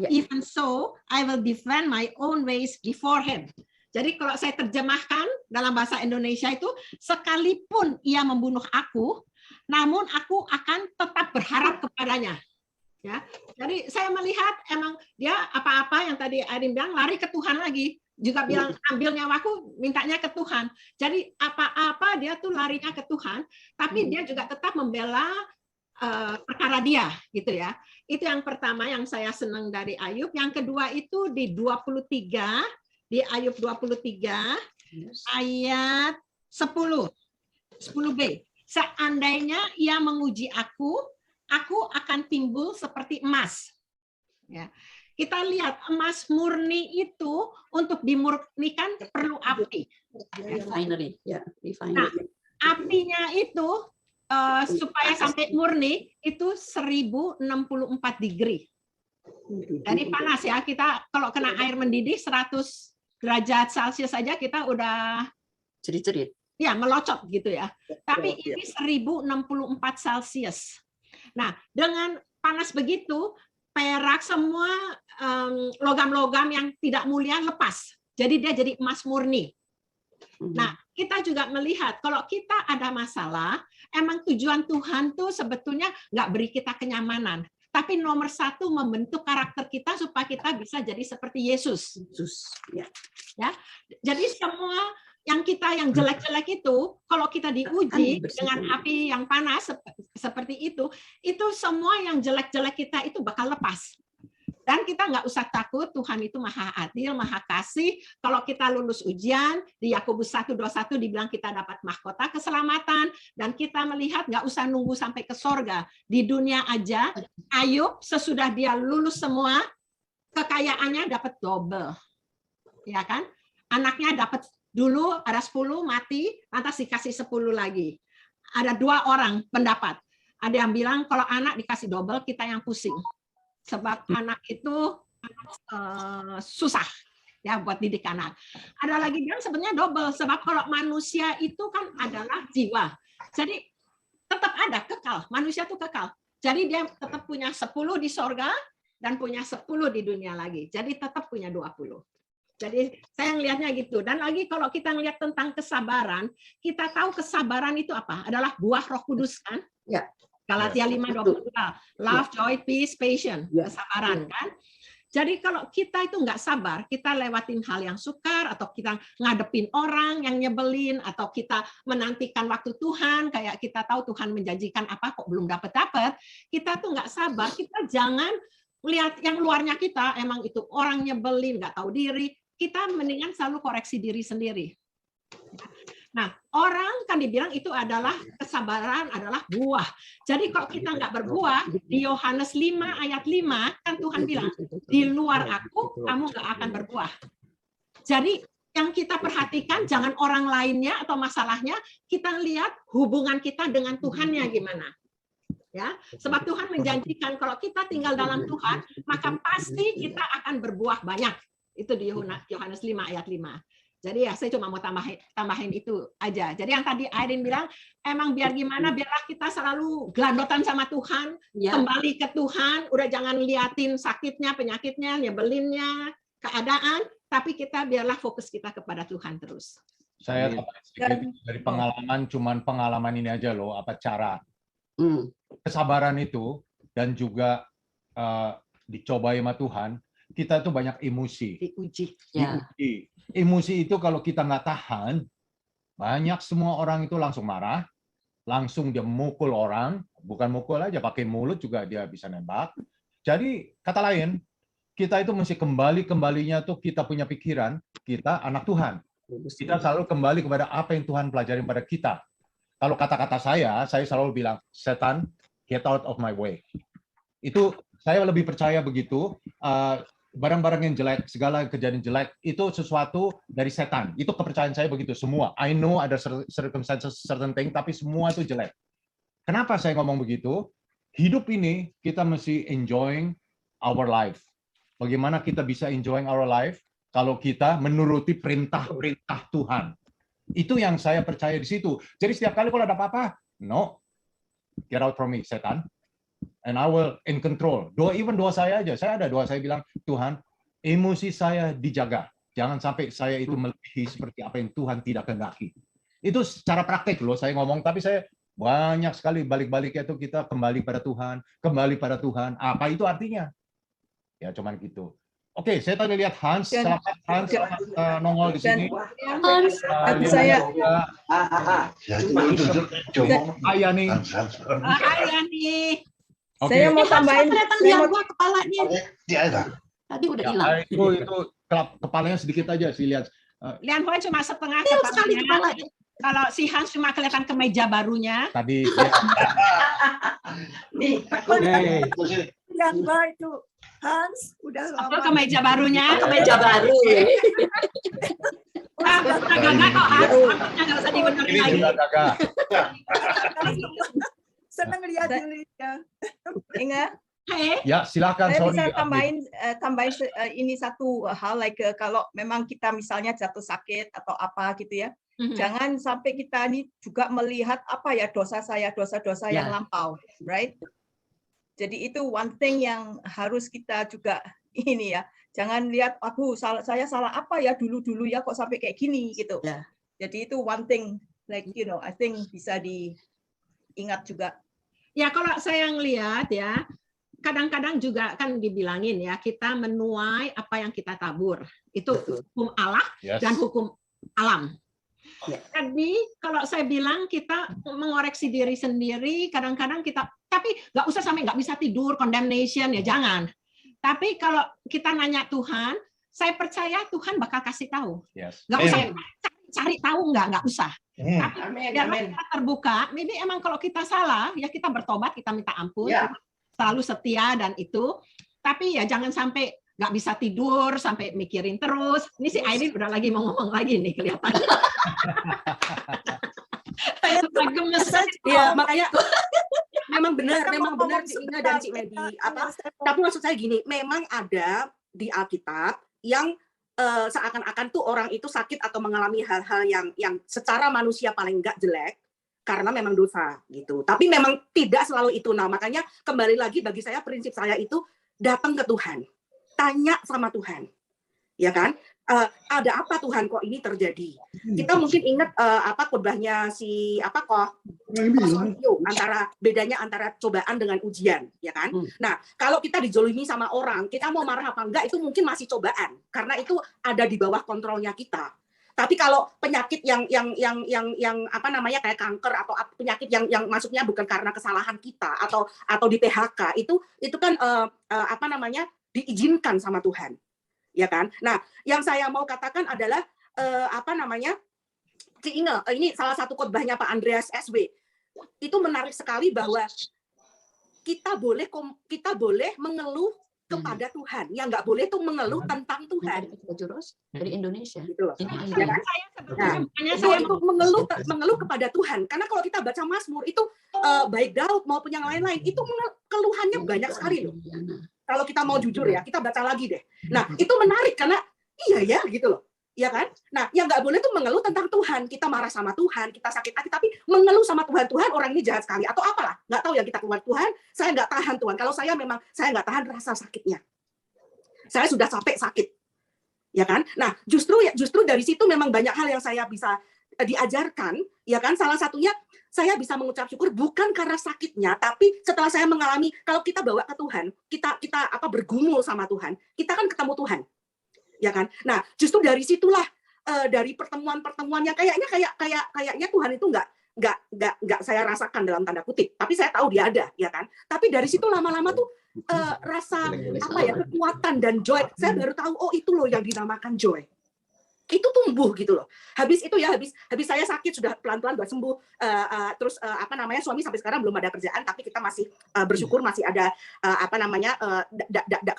Even so, I will defend my own ways before him. Jadi kalau saya terjemahkan dalam bahasa Indonesia itu, sekalipun ia membunuh aku, namun aku akan tetap berharap kepadanya. Ya, jadi saya melihat emang dia apa-apa yang tadi Arin bilang lari ke Tuhan lagi, juga bilang ambil nyawaku, mintanya ke Tuhan. Jadi apa-apa dia tuh larinya ke Tuhan, tapi dia juga tetap membela perkara dia, gitu ya. Itu yang pertama yang saya senang dari Ayub. Yang kedua itu di 23, di Ayub 23 ayat 10b. Seandainya ia menguji aku akan timbul seperti emas. Ya. Kita lihat emas murni itu untuk dimurnikan perlu api. Refinery, ya, refinery. Nah, apinya itu supaya sampai murni itu 1064 degree. Jadi panas ya, kita kalau kena air mendidih 100 derajat Celcius saja kita udah cerit-cerit. Ya, melocot gitu ya. Tapi ini 1064 Celcius. Nah, dengan panas begitu, perak semua logam-logam yang tidak mulia lepas. Jadi dia jadi emas murni. Nah, kita juga melihat kalau kita ada masalah, emang tujuan Tuhan tuh sebetulnya nggak beri kita kenyamanan. Tapi nomor satu membentuk karakter kita supaya kita bisa jadi seperti Yesus. Ya. Jadi semua yang jelek-jelek itu, kalau kita diuji dengan api yang panas seperti itu semua yang jelek-jelek kita itu bakal lepas. Dan kita nggak usah takut, Tuhan itu maha adil, maha kasih. Kalau kita lulus ujian, di Yakobus 1:21 dibilang kita dapat mahkota keselamatan, dan kita melihat nggak usah nunggu sampai ke sorga. Di dunia aja, Ayub sesudah dia lulus semua, kekayaannya dapat double. Ya kan? Anaknya dapat dulu ada 10 mati, lantas dikasih 10 lagi. Ada 2 orang pendapat. Ada yang bilang kalau anak dikasih double, kita yang pusing. Sebab anak itu susah ya buat didik anak. Ada lagi bilang sebenarnya double, sebab kalau manusia itu kan adalah jiwa. Jadi tetap ada, kekal. Manusia itu kekal. Jadi dia tetap punya 10 di sorga dan punya 10 di dunia lagi. Jadi tetap punya 20. Jadi saya ngelihatnya gitu. Dan lagi kalau kita ngelihat tentang kesabaran, kita tahu kesabaran itu apa? Adalah buah Roh Kudus kan? Ya. Galatia 5:22. Love, joy, peace, patience, kesabaran kan? Jadi kalau kita itu nggak sabar, kita lewatin hal yang sukar, atau kita ngadepin orang yang nyebelin, atau kita menantikan waktu Tuhan, kayak kita tahu Tuhan menjanjikan apa kok belum dapat, kita tuh nggak sabar. Kita jangan lihat yang luarnya kita, emang itu orang nyebelin, nggak tahu diri. Kita mendingan selalu koreksi diri sendiri. Nah, orang kan dibilang itu adalah kesabaran adalah buah. Jadi kalau kita nggak berbuah, di Yohanes 5 ayat 5 kan Tuhan bilang, di luar aku kamu nggak akan berbuah. Jadi yang kita perhatikan jangan orang lainnya atau masalahnya, kita lihat hubungan kita dengan Tuhannya gimana. Ya, sebab Tuhan menjanjikan kalau kita tinggal dalam Tuhan, maka pasti kita akan berbuah banyak. Itu di Yohanes 5 ayat 5. Jadi ya saya cuma mau tambahin itu aja. Jadi yang tadi Airin bilang, emang biar gimana, biarlah kita selalu gelandotan sama Tuhan, kembali ke Tuhan, udah jangan liatin sakitnya, penyakitnya, nyebelinnya, keadaan, tapi kita biarlah fokus kita kepada Tuhan terus. Saya sedikit dari pengalaman, cuman pengalaman ini aja loh, apa cara kesabaran itu dan juga dicobai sama Tuhan. Kita tuh banyak emosi. Diuji. Emosi itu kalau kita nggak tahan, banyak semua orang itu langsung marah, langsung dia mukul orang, bukan mukul aja, pakai mulut juga dia bisa nembak. Jadi kata lain, kita itu mesti kembalinya tuh kita punya pikiran, kita anak Tuhan. Kita selalu kembali kepada apa yang Tuhan pelajarin pada kita. Kalau kata-kata saya selalu bilang, setan, get out of my way. Itu saya lebih percaya begitu. Barang-barang yang jelek, segala kejadian jelek, itu sesuatu dari setan. Itu kepercayaan saya begitu semua. I know ada circumstances, certain thing, tapi semua itu jelek. Kenapa saya ngomong begitu? Hidup ini kita mesti enjoying our life. Bagaimana kita bisa enjoying our life kalau kita menuruti perintah-perintah Tuhan. Itu yang saya percaya di situ. Jadi setiap kali kalau ada apa-apa, no, get out from me, setan. And I will in control. Even doa saya aja. Saya ada doa, saya bilang, Tuhan, emosi saya dijaga. Jangan sampai saya itu melebihi seperti apa yang Tuhan tidak kehendaki. Itu secara praktik loh saya ngomong, tapi saya banyak sekali balik-baliknya itu kita kembali pada Tuhan. Apa itu artinya? Ya cuman gitu. Oke, saya tadi lihat Hans, selamat nongol di sini. Hans, saya. Ayani. Okay. Saya mau tambahin. Saya mau kepalanya. Tadi udah hilang. Itu kepalanya sedikit aja sih lihat. Lian Hua cuma setengah kepalanya. Kalau si Hans cuma kelihatan kemeja barunya. Tadi. Lian Hua itu Hans udah lama. Kemeja barunya. Kemeja baru. Gagah kok Hans. Nggak usah dibenerin lagi. Senang lihat Julia. Ingat? Ya, silakan. Saya bisa tambahin ini satu hal, kalau memang kita misalnya jatuh sakit atau apa gitu ya, jangan sampai kita ini juga melihat apa ya dosa yang lampau, right? Jadi itu one thing yang harus kita juga ini ya, jangan lihat aku saya salah apa ya dulu ya kok sampai kayak gini gitu. Jadi itu one thing I think bisa diingat juga. Ya kalau saya ngelihat ya, kadang-kadang juga kan dibilangin ya, kita menuai apa yang kita tabur. Itu hukum Allah dan hukum alam. Jadi kalau saya bilang kita mengoreksi diri sendiri, kadang-kadang kita, tapi nggak usah sampai nggak bisa tidur, condemnation ya jangan. Tapi kalau kita nanya Tuhan, saya percaya Tuhan bakal kasih tahu. Nggak usah cari tahu nggak usah. Tapi biar kita terbuka, maybe emang kalau kita salah, ya kita bertobat, kita minta ampun, selalu setia dan itu. Tapi ya jangan sampai nggak bisa tidur, sampai mikirin terus. Ini si Aileen udah lagi mau ngomong lagi nih kelihatannya. Ya makanya memang benar Cik Ina dan Cik Medi. Tapi maksud saya gini, memang ada di Alkitab yang seakan-akan tuh orang itu sakit atau mengalami hal-hal yang secara manusia paling enggak jelek karena memang dosa gitu. Tapi memang tidak selalu itu. Nah, makanya kembali lagi bagi saya prinsip saya itu datang ke Tuhan. Tanya sama Tuhan. Ya kan? Ada apa Tuhan kok ini terjadi? Kita mungkin ingat khotbahnya si bedanya antara cobaan dengan ujian, ya kan? Nah, kalau kita dijolimi sama orang, kita mau marah apa enggak itu mungkin masih cobaan karena itu ada di bawah kontrolnya kita. Tapi kalau penyakit yang kayak kanker atau penyakit yang masuknya bukan karena kesalahan kita atau di PHK itu kan diizinkan sama Tuhan. Ya kan? Nah, yang saya mau katakan adalah Cik Inge, ini salah satu khotbahnya Pak Andreas SW. Itu menarik sekali bahwa kita boleh mengeluh kepada Tuhan. Yang nggak boleh tuh mengeluh tentang Tuhan. Dari Indonesia. Gitu loh. Saya untuk mengeluh kepada Tuhan. Karena kalau kita baca Mazmur itu baik Daud maupun yang lain-lain itu keluhannya banyak sekali loh. Kalau kita mau jujur ya, kita baca lagi deh. Nah, itu menarik karena iya ya gitu loh. Ya kan? Nah, yang nggak boleh tuh mengeluh tentang Tuhan. Kita marah sama Tuhan, kita sakit hati, tapi mengeluh sama Tuhan, orang ini jahat sekali. Atau apalah, nggak tahu ya kita keluar Tuhan, saya nggak tahan Tuhan. Kalau saya nggak tahan rasa sakitnya. Saya sudah capek sakit. Ya kan? Nah, justru dari situ memang banyak hal yang saya bisa diajarkan. Ya kan? Salah satunya, saya bisa mengucap syukur bukan karena sakitnya, tapi setelah saya mengalami, kalau kita bawa ke Tuhan, kita bergumul sama Tuhan, kita kan ketemu Tuhan. Ya kan? Nah, justru dari situlah dari pertemuan-pertemuan yang kayaknya Tuhan itu nggak saya rasakan dalam tanda kutip, tapi saya tahu dia ada, ya kan? Tapi dari situ lama-lama tuh rasa apa ya, kekuatan dan joy. Saya baru tahu, oh itu loh yang dinamakan joy. Itu tumbuh gitu loh. Habis itu ya, habis saya sakit sudah pelan-pelan udah sembuh. Terus apa namanya, suami sampai sekarang belum ada kerjaan, tapi kita masih bersyukur masih ada apa namanya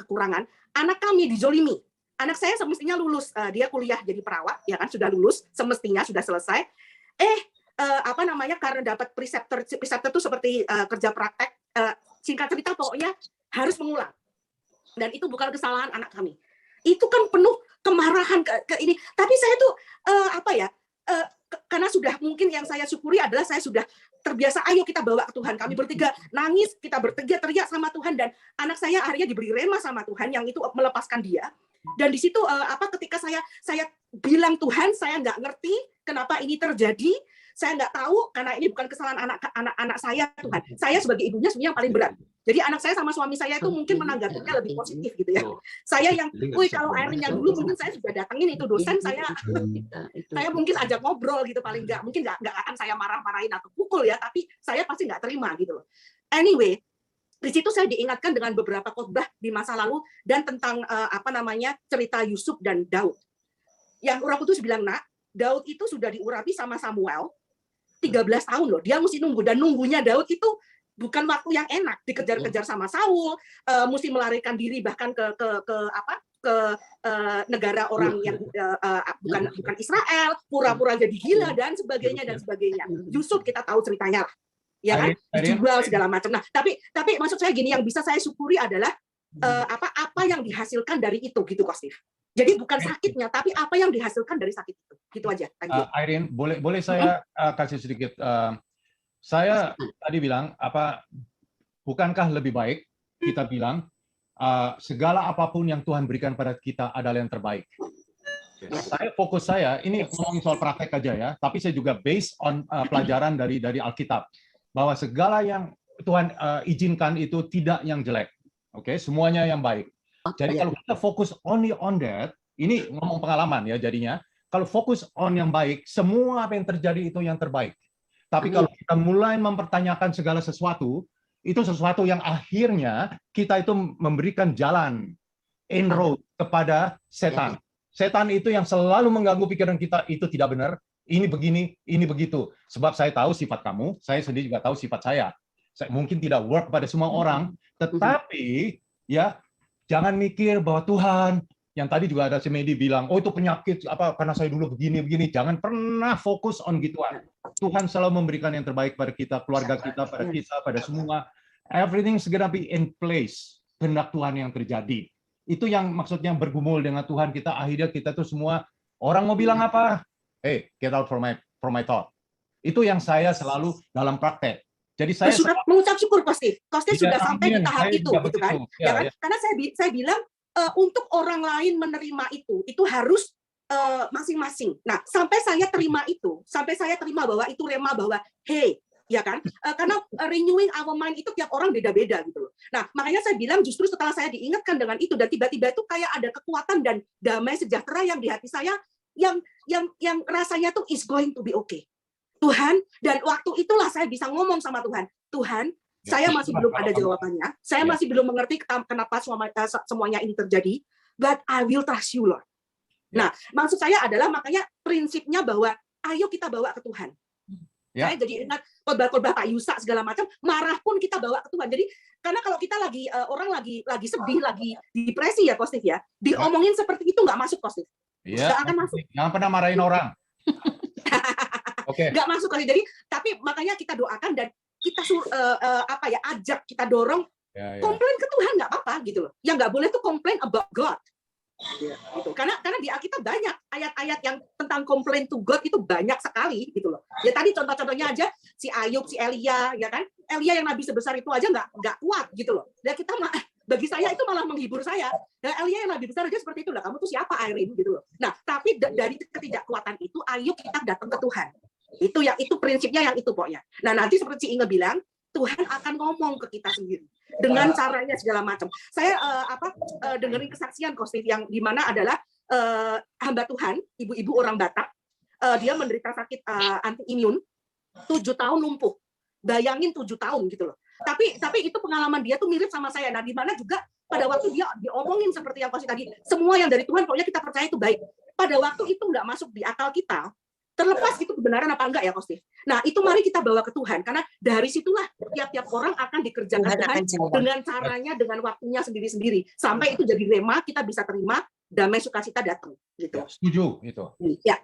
kekurangan. Anak kami dizolimi. Anak saya semestinya lulus, dia kuliah jadi perawat, ya kan, sudah lulus, semestinya sudah selesai. Apa namanya, karena dapat preceptor itu seperti kerja praktek, singkat cerita pokoknya harus mengulang. Dan itu bukan kesalahan anak kami. Itu kan penuh kemarahan ke ini. Tapi saya tuh apa ya? Karena sudah, mungkin yang saya syukuri adalah saya sudah terbiasa, ayo kita bawa ke Tuhan. Kami bertiga nangis, kita bertiga teriak sama Tuhan, dan anak saya akhirnya diberi rema sama Tuhan yang itu melepaskan dia. Dan di situ ketika saya bilang, Tuhan, saya nggak ngerti kenapa ini terjadi. Saya nggak tahu, karena ini bukan kesalahan anak saya, Tuhan. Saya sebagai ibunya sebenarnya yang paling berat. Jadi anak saya sama suami saya itu mungkin menanggapinya lebih positif gitu ya. Saya yang, kalau Irene yang dulu mungkin saya sudah datengin itu dosen, saya mungkin ajak ngobrol gitu paling nggak. Mungkin nggak akan saya marah-marahin atau pukul ya, tapi saya pasti nggak terima gitu loh. Anyway, di situ saya diingatkan dengan beberapa khotbah di masa lalu dan tentang apa namanya, cerita Yusuf dan Daud. Yang Roh Kudus bilang, nak, Daud itu sudah diurapi sama Samuel 13 tahun loh, dia mesti nunggu, dan nunggunya Daud itu bukan waktu yang enak, dikejar-kejar sama Saul, mesti melarikan diri bahkan ke negara orang yang bukan Israel, pura-pura jadi gila dan sebagainya dan sebagainya. Yusuf kita tahu ceritanya lah, ya kan, dijual segala macam. Nah, tapi maksud saya gini, yang bisa saya syukuri adalah apa yang dihasilkan dari itu gitu, Ko Steve. Jadi bukan sakitnya, tapi apa yang dihasilkan dari sakit itu. Gitu aja. Irene, boleh saya kasih sedikit. Saya tadi bilang, bukankah lebih baik kita bilang segala apapun yang Tuhan berikan pada kita adalah yang terbaik. Fokus saya ini ngomongin soal praktek aja ya, tapi saya juga based on pelajaran dari Alkitab, bahwa segala yang Tuhan izinkan itu tidak yang jelek. Oke, semuanya yang baik. Jadi kalau kita fokus only on that, ini ngomong pengalaman ya jadinya, kalau fokus on yang baik, semua apa yang terjadi itu yang terbaik. Tapi kalau kita mulai mempertanyakan segala sesuatu, itu sesuatu yang akhirnya kita itu memberikan jalan, inroad kepada setan. Setan itu yang selalu mengganggu pikiran kita, itu tidak benar, ini begini, ini begitu. Sebab saya tahu sifat kamu, saya sendiri juga tahu sifat saya. Mungkin tidak work pada semua orang, tetapi ya jangan mikir bahwa Tuhan, yang tadi juga ada si Medi bilang, oh itu penyakit karena saya dulu begini. Jangan pernah fokus on gituan. Tuhan selalu memberikan yang terbaik pada kita, keluarga kita, pada kita, pada semua. Everything's gonna be in place. Kehendak Tuhan yang terjadi. Itu yang maksudnya bergumul dengan Tuhan kita. Akhirnya kita tuh semua, orang mau bilang apa? Hey, get out from my thought. Itu yang saya selalu dalam praktek. Jadi saya sudah mengucap syukur, Kosti sudah sampai di tahap itu, gitu kan? Ya kan? Karena saya bilang untuk orang lain menerima itu harus masing-masing. Nah, sampai saya terima itu, sampai saya terima bahwa itu rema bahwa, hey, ya kan? Karena renewing our mind itu tiap orang beda-beda gitu loh. Nah, makanya saya bilang justru setelah saya diingatkan dengan itu dan tiba-tiba itu kayak ada kekuatan dan damai sejahtera yang di hati saya yang rasanya tuh is going to be okay. Tuhan, dan waktu itulah saya bisa ngomong sama Tuhan, Tuhan, saya masih belum ada jawabannya, saya masih belum mengerti kenapa semuanya ini terjadi, but I will trust you, Lord. Nah, maksud saya adalah makanya prinsipnya bahwa ayo kita bawa ke Tuhan. Saya jadi ingat khotbah-khotbah Pak Yusa segala macam, marah pun kita bawa ke Tuhan. Jadi karena kalau kita orang lagi sedih, lagi depresi ya, Kostif ya, diomongin seperti itu nggak masuk, Kostif. Nggak akan masuk. Jangan pernah marahin orang. Nggak masuk kali. Jadi tapi makanya kita doakan dan kita ajak, kita dorong komplain ke Tuhan nggak apa-apa gitu loh. Yang nggak boleh tuh komplain about God. Gitu. Karena di Alkitab banyak ayat-ayat yang tentang komplain to God itu banyak sekali gitu loh. Ya tadi contoh-contohnya aja si Ayub, si Elia, ya kan? Elia yang nabi sebesar itu aja nggak kuat gitu loh. Dan kita bagi saya itu malah menghibur saya. Dan Elia yang nabi besar aja seperti itu lah. Kamu tuh siapa, Irene gitu loh. Nah, tapi dari ketidakkuatan itu, ayo kita datang ke Tuhan. Itu prinsipnya yang itu pokoknya. Nah, nanti seperti Inge bilang, Tuhan akan ngomong ke kita sendiri dengan caranya segala macam. Saya dengerin kesaksian Kostif yang di mana adalah hamba Tuhan, ibu-ibu orang Batak, dia menderita sakit anti imun, 7 tahun lumpuh. Bayangin 7 tahun gitu loh. Tapi itu pengalaman dia tuh mirip sama saya. Nah, di mana juga pada waktu dia diomongin seperti yang Kosti tadi, semua yang dari Tuhan pokoknya kita percaya itu baik. Pada waktu itu nggak masuk di akal kita, terlepas itu kebenaran apa enggak ya Kosti. Nah, itu mari kita bawa ke Tuhan, karena dari situlah tiap-tiap orang akan dikerjakan Tuhan dengan caranya, dengan waktunya sendiri-sendiri. Sampai itu jadi rema, kita bisa terima, damai sukacita datang. Gitu. Setuju itu. Ya.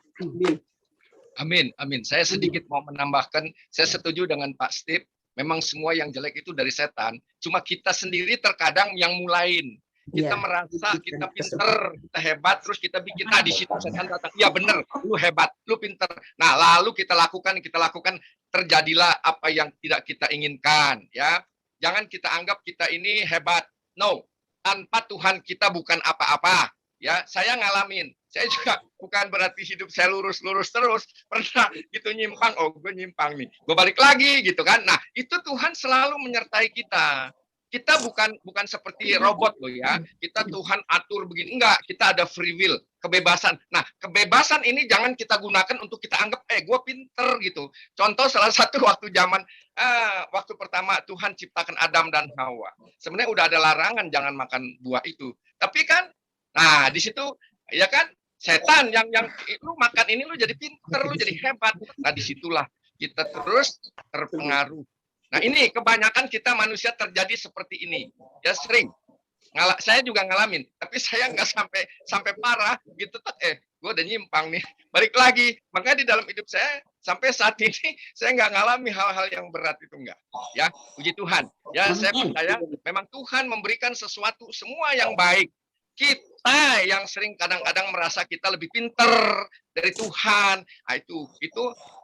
Amin, amin. Saya sedikit mau menambahkan, saya setuju dengan Pak Steve. Memang semua yang jelek itu dari setan. Cuma kita sendiri terkadang yang mulain. Kita merasa kita pinter, kita hebat, terus kita bikin, di situ setan datang. Ya bener, lu hebat, lu pinter. Nah, lalu kita lakukan, terjadilah apa yang tidak kita inginkan. Ya, jangan kita anggap kita ini hebat. No, tanpa Tuhan kita bukan apa-apa. Ya, saya ngalamin. Saya juga bukan berarti hidup saya lurus-lurus terus. Pernah gitu nyimpang, gue nyimpang nih. Gue balik lagi gitu kan. Nah, itu Tuhan selalu menyertai kita. Kita bukan seperti robot loh ya. Kita Tuhan atur begini. Enggak, kita ada free will, kebebasan. Nah, kebebasan ini jangan kita gunakan untuk kita anggap, gue pinter gitu. Contoh salah satu waktu pertama Tuhan ciptakan Adam dan Hawa. Sebenarnya udah ada larangan jangan makan buah itu. Tapi kan, nah di situ ya kan setan yang lu makan ini lu jadi pinter, lu jadi hebat. Nah disitulah kita terus terpengaruh. Nah ini kebanyakan kita manusia terjadi seperti ini. Ya sering. Saya juga ngalamin, tapi saya nggak sampai parah gitu. Gue udah nyimpang nih. Balik lagi. Makanya di dalam hidup saya sampai saat ini saya nggak ngalami hal-hal yang berat itu enggak. Ya, puji Tuhan. Ya, saya percaya memang Tuhan memberikan sesuatu semua yang baik. Kita yang sering kadang-kadang merasa kita lebih pinter dari Tuhan. Nah, itu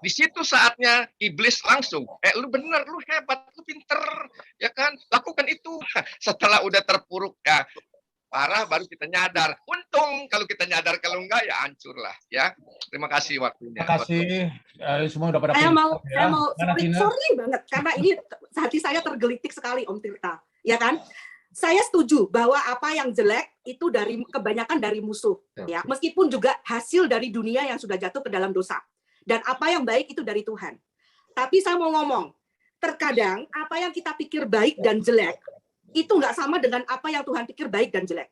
di situ saatnya iblis langsung, lu bener, lu hebat, lu pinter, ya kan? Lakukan itu. Setelah udah terpuruk ya parah baru kita nyadar. Untung kalau kita nyadar, kalau enggak ya hancur lah ya. Terima kasih waktunya. Terima kasih. Semua udah pada saya mau sorry banget karena ini hati saya tergelitik sekali Om Tirta. Ya kan? Saya setuju bahwa apa yang jelek itu kebanyakan dari musuh, ya. Meskipun juga hasil dari dunia yang sudah jatuh ke dalam dosa. Dan apa yang baik itu dari Tuhan. Tapi saya mau ngomong, terkadang apa yang kita pikir baik dan jelek itu nggak sama dengan apa yang Tuhan pikir baik dan jelek.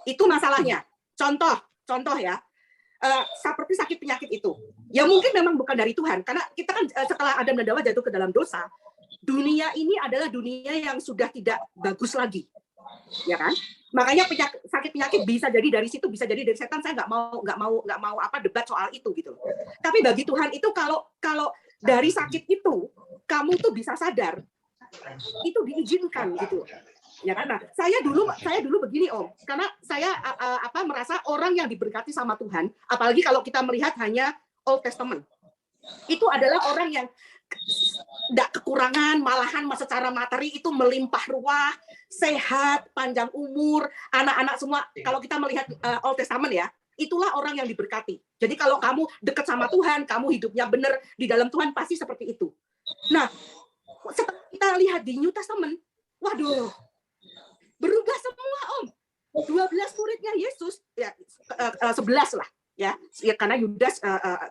Itu masalahnya. Contoh ya, seperti sakit penyakit itu. Ya mungkin memang bukan dari Tuhan, karena kita kan setelah Adam dan Hawa jatuh ke dalam dosa, dunia ini adalah dunia yang sudah tidak bagus lagi, ya kan? Makanya sakit penyakit bisa jadi dari situ, bisa jadi dari setan. Saya nggak mau debat soal itu gitu. Tapi bagi Tuhan itu kalau dari sakit itu kamu tuh bisa sadar, itu diizinkan gitu, ya kan? Nah, saya dulu begini Om, karena saya merasa orang yang diberkati sama Tuhan, apalagi kalau kita melihat hanya Old Testament, itu adalah orang yang tidak kekurangan, malahan secara materi itu melimpah ruah, sehat, panjang umur, anak-anak semua. Kalau kita melihat Old Testament ya, itulah orang yang diberkati. Jadi kalau kamu dekat sama Tuhan, kamu hidupnya benar di dalam Tuhan, pasti seperti itu. Nah, setelah kita lihat di New Testament, waduh, berubah semua Om. 12 muridnya Yesus, ya 11 lah. Ya, karena Yudas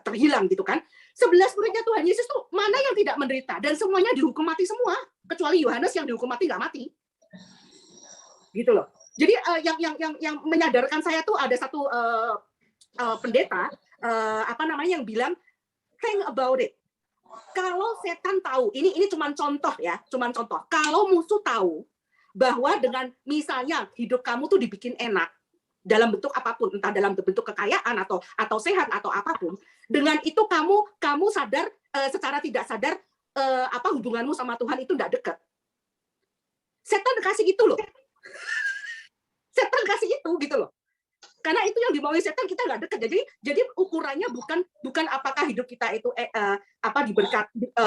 terhilang gitu kan. 11 muridnya Tuhan Yesus tuh mana yang tidak menderita, dan semuanya dihukum mati semua, kecuali Yohanes yang dihukum mati nggak mati. Gitu loh. Jadi yang menyadarkan saya tuh ada satu pendeta yang bilang think about it. Kalau setan tahu, ini cuma contoh ya, Kalau musuh tahu bahwa dengan misalnya hidup kamu tuh dibikin enak dalam bentuk apapun, entah dalam bentuk kekayaan atau sehat atau apapun, dengan itu kamu sadar secara tidak sadar hubunganmu sama Tuhan itu tidak dekat. Setan kasih itu loh. Setan kasih itu gitu loh. Karena itu yang dimaui setan, kita nggak dekat. Jadi ukurannya bukan apakah hidup kita itu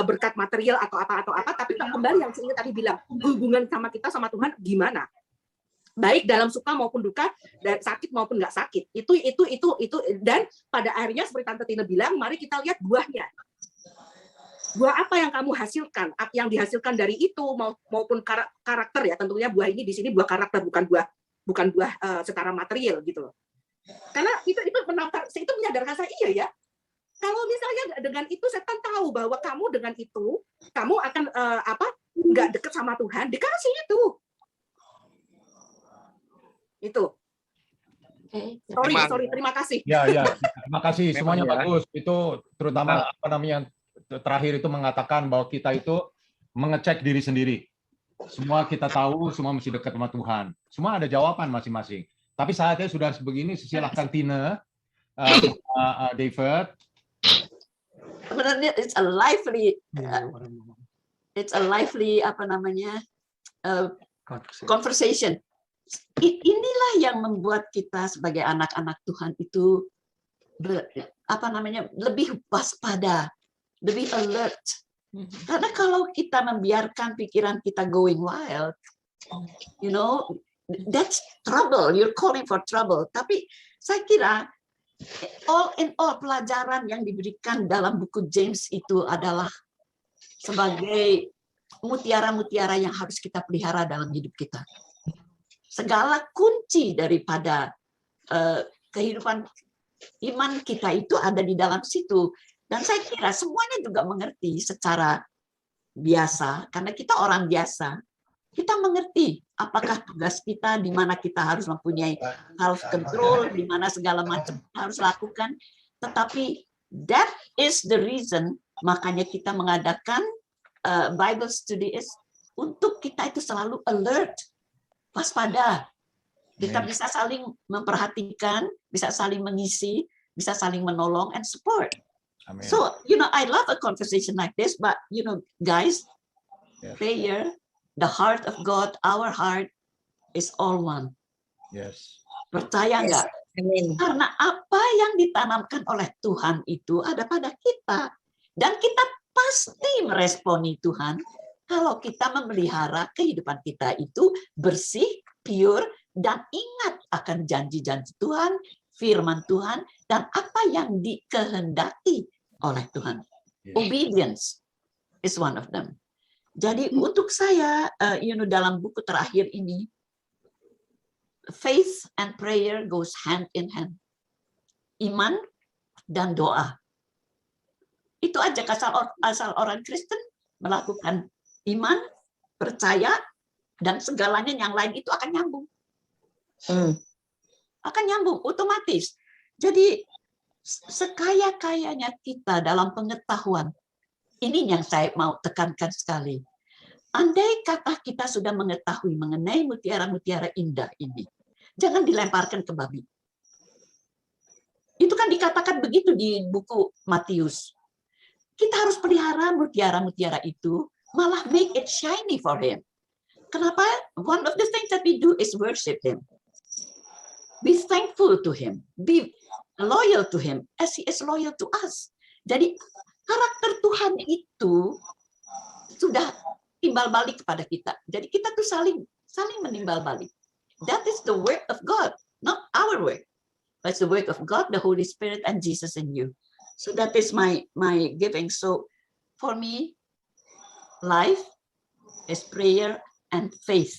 berkat material atau apa, tapi kembali yang saya tadi bilang, hubungan sama kita sama Tuhan gimana? Baik dalam suka maupun duka, dan sakit maupun nggak sakit, itu dan pada akhirnya seperti Tante Tina bilang, mari kita lihat buahnya. Buah apa yang kamu hasilkan, yang dihasilkan dari itu maupun karakter ya, tentunya buah ini di sini buah karakter, bukan buah secara material gitu loh. Karena itu menyadarkan saya, iya ya, Kalau misalnya dengan itu setan tahu bahwa kamu dengan itu kamu akan nggak deket sama Tuhan, dikasih itu. Itu. Sorry, terima kasih. Ya, terima kasih. Semuanya bagus. Itu terutama terakhir itu mengatakan bahwa kita itu mengecek diri sendiri. Semua kita tahu, semua mesti dekat sama Tuhan. Semua ada jawaban masing-masing. Tapi saatnya sudah sebegini, silahkan Tina, David. Sebenarnya it's a lively conversation. Inilah yang membuat kita sebagai anak-anak Tuhan itu lebih waspada, lebih alert. Karena kalau kita membiarkan pikiran kita going wild, that's trouble. You're calling for trouble. Tapi saya kira all in all pelajaran yang diberikan dalam buku James itu adalah sebagai mutiara-mutiara yang harus kita pelihara dalam hidup kita. Segala kunci daripada kehidupan iman kita itu ada di dalam situ. Dan saya kira semuanya juga mengerti secara biasa, karena kita orang biasa. Kita mengerti apakah tugas kita, di mana kita harus mempunyai self control, di mana segala macam harus lakukan. Tetapi that is the reason makanya kita mengadakan Bible study is untuk kita itu selalu alert, waspada. Kita bisa saling memperhatikan, bisa saling mengisi, bisa saling menolong and support. Amen. So, I love a conversation like this, but guys, prayer, the heart of God, our heart is all one. Yes. Percaya nggak? Amin. Karena apa yang ditanamkan oleh Tuhan itu ada pada kita. Dan kita pasti meresponi Tuhan kalau kita memelihara kehidupan kita itu bersih, pure, dan ingat akan janji-janji Tuhan, firman Tuhan, dan apa yang dikehendaki oleh Tuhan. Obedience is one of them. Jadi untuk saya, dalam buku terakhir ini, faith and prayer goes hand in hand. Iman dan doa. Itu aja asal orang Kristen melakukan iman, percaya, dan segalanya yang lain itu akan nyambung. Akan nyambung, otomatis. Jadi sekaya-kayanya kita dalam pengetahuan, ini yang saya mau tekankan sekali. Andai kata kita sudah mengetahui mengenai mutiara-mutiara indah ini, jangan dilemparkan ke babi. Itu kan dikatakan begitu di buku Matius. Kita harus pelihara mutiara-mutiara itu, malah make it shiny for him. Kenapa? One of the things that we do is worship him. Be thankful to him. Be loyal to him as he is loyal to us. Jadi karakter Tuhan itu sudah timbal balik kepada kita. Jadi kita tuh saling menimbal balik. That is the work of God, not our work. But the work of God, the Holy Spirit, and Jesus in you. So that is my giving. So for me, life is prayer and faith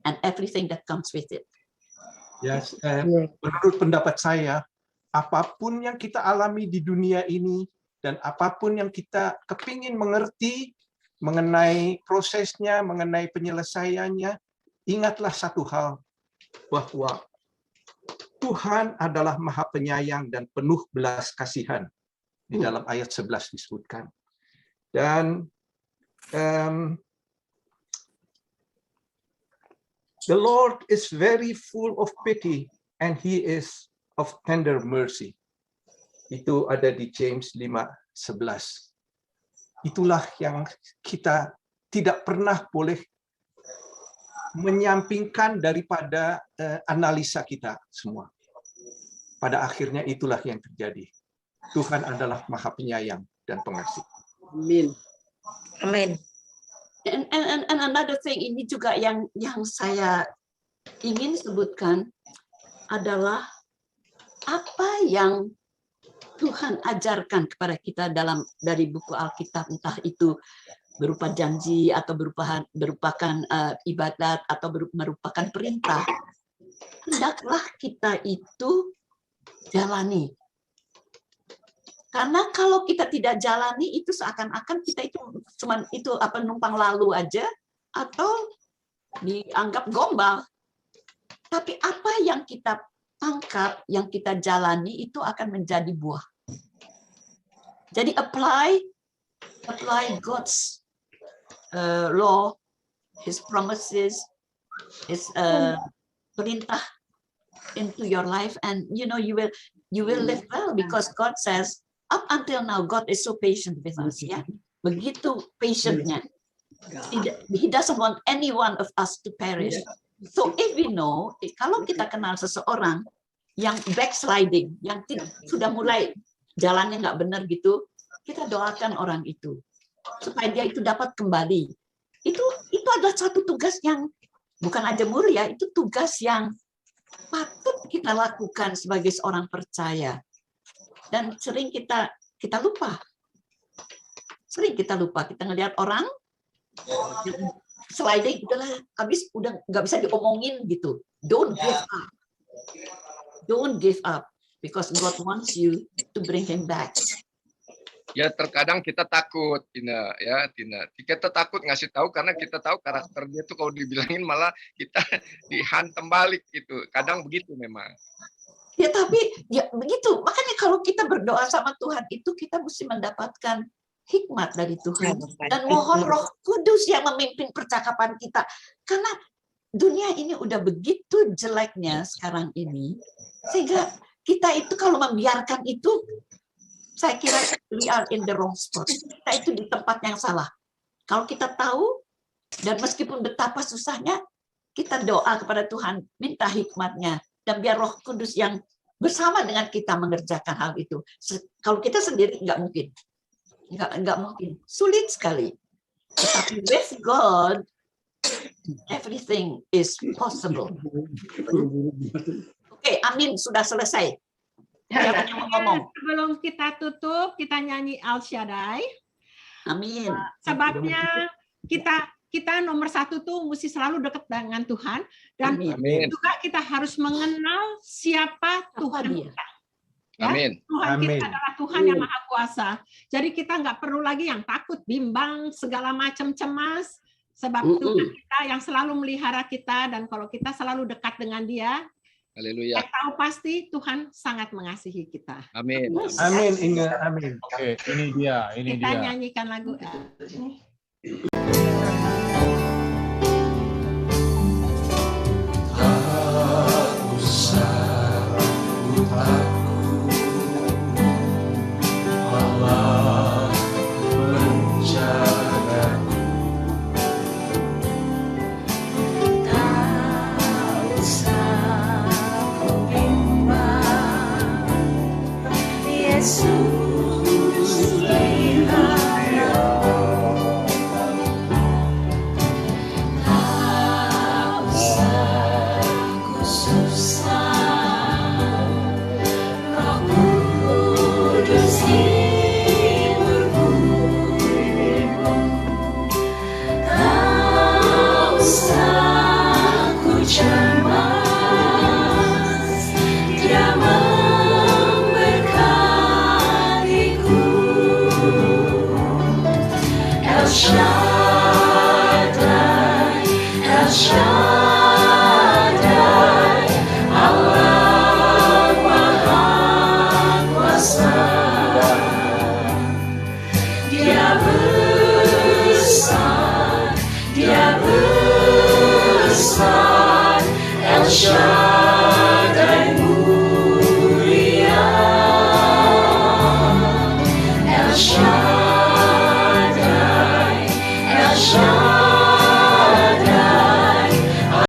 and everything that comes with it. Yes, menurut pendapat saya, apapun yang kita alami di dunia ini dan apapun yang kita kepingin mengerti mengenai prosesnya, mengenai penyelesaiannya, ingatlah satu hal, bahwa Tuhan adalah Maha Penyayang dan penuh belas kasihan. Di dalam ayat 11 disebutkan. Dan the Lord is very full of pity and he is of tender mercy. Itu ada di James 5:11. Itulah yang kita tidak pernah boleh menyampingkan daripada analisa kita semua. Pada akhirnya itulah yang terjadi. Tuhan adalah Maha Penyayang dan Pengasih. Amin. Amin. And another thing ini juga yang saya ingin sebutkan adalah apa yang Tuhan ajarkan kepada kita dari buku Alkitab, entah itu berupa janji atau merupakan ibadat atau merupakan perintah. Hendaklah kita itu jalani. Karena kalau kita tidak jalani itu seakan-akan kita itu cuman itu numpang lalu aja atau dianggap gombal. Tapi apa yang kita tangkap, yang kita jalani itu akan menjadi buah. Jadi apply God's law, His promises, His perintah into your life, and you will live well because God says. Up until now, God is so patient with us. Ya, begitu patientnya. He doesn't want any one of us to perish. So if we know, kalau kita kenal seseorang yang backsliding, yang sudah mulai jalannya nggak benar gitu, kita doakan orang itu supaya dia itu dapat kembali. Itu adalah satu tugas yang bukan aja mulia, itu tugas yang patut kita lakukan sebagai seorang percaya. Dan sering kita lupa. Sering kita lupa. Kita ngelihat orang sliding udahlah habis, udah nggak bisa diomongin gitu. Don't give up. Don't give up because God wants you to bring him back. Ya terkadang kita takut, Tina. Kita takut ngasih tahu karena kita tahu karakter dia tuh kalau dibilangin malah kita dihantam balik gitu. Kadang begitu memang. Ya tapi ya begitu. Makanya kalau kita berdoa sama Tuhan itu kita mesti mendapatkan hikmat dari Tuhan dan mohon Roh Kudus yang memimpin percakapan kita. Karena dunia ini udah begitu jeleknya sekarang ini sehingga kita itu kalau membiarkan itu, saya kira we are in the wrong spot. Kita itu di tempat yang salah. Kalau kita tahu dan meskipun betapa susahnya, kita doa kepada Tuhan, minta hikmatnya. Dan biar Roh Kudus yang bersama dengan kita mengerjakan hal itu. Kalau kita sendiri nggak mungkin. Nggak mungkin. Sulit sekali. Tetapi with God, everything is possible. Oke, amin. Sudah selesai. Siapa yang mau ngomong? Sebelum kita tutup, kita nyanyi Al Shaddai. Amin. Sebabnya kita nomor satu tuh mesti selalu dekat dengan Tuhan dan Amin. juga kita harus mengenal siapa Tuhan kita. Ya? Amin. Tuhan kita adalah Tuhan yang Maha Kuasa. Jadi kita nggak perlu lagi yang takut, bimbang, segala macam cemas. Sebab Tuhan kita yang selalu melihara kita dan kalau kita selalu dekat dengan Dia, haleluya. saya tahu pasti Tuhan sangat mengasihi kita. Amin. Amin, Inge. Amin. Oke, ini dia. Kita nyanyikan lagu. El Shaddai, El Shaddai.